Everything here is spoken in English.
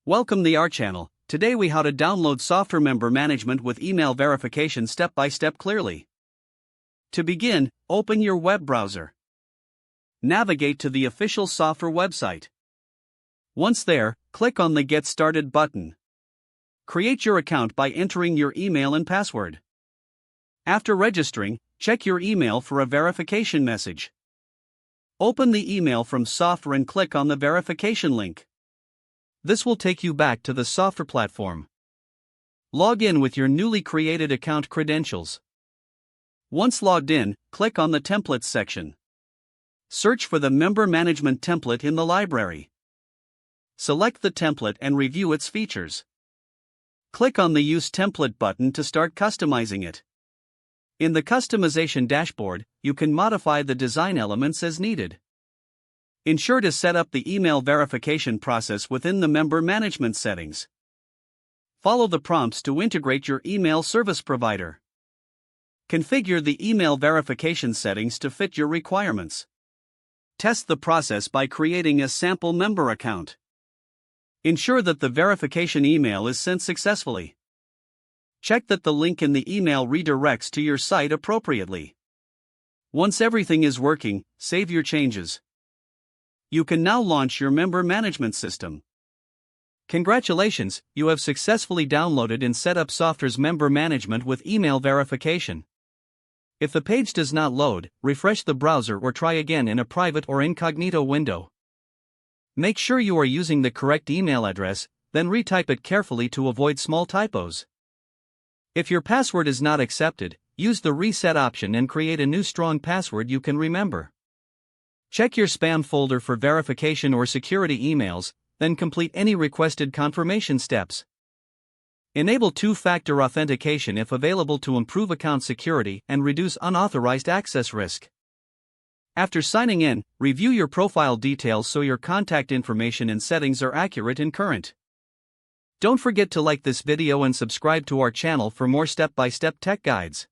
Welcome to our channel. Today we how to download Softr member management with email verification step by step clearly. To begin, open your web browser. Navigate to the official Softr website. Once there, click on the Get Started button. Create your account by entering your email and password. After registering, check your email for a verification message. Open the email from Softr and click on the verification link. This will take you back to the Softr platform. Log in with your newly created account credentials. Once logged in, click on the Templates section. Search for the Member Management template in the library. Select the template and review its features. Click on the Use Template button to start customizing it. In the customization dashboard, you can modify the design elements as needed. Ensure to set up the email verification process within the member management settings. Follow the prompts to integrate your email service provider. Configure the email verification settings to fit your requirements. Test the process by creating a sample member account. Ensure that the verification email is sent successfully. Check that the link in the email redirects to your site appropriately. Once everything is working, save your changes. You can now launch your member management system. Congratulations, you have successfully downloaded and set up Softr's member management with email verification. If the page does not load, refresh the browser or try again in a private or incognito window. Make sure you are using the correct email address, then retype it carefully to avoid small typos. If your password is not accepted, use the reset option and create a new strong password you can remember. Check your spam folder for verification or security emails, then complete any requested confirmation steps. Enable two-factor authentication if available to improve account security and reduce unauthorized access risk. After signing in, review your profile details so your contact information and settings are accurate and current. Don't forget to like this video and subscribe to our channel for more step-by-step tech guides.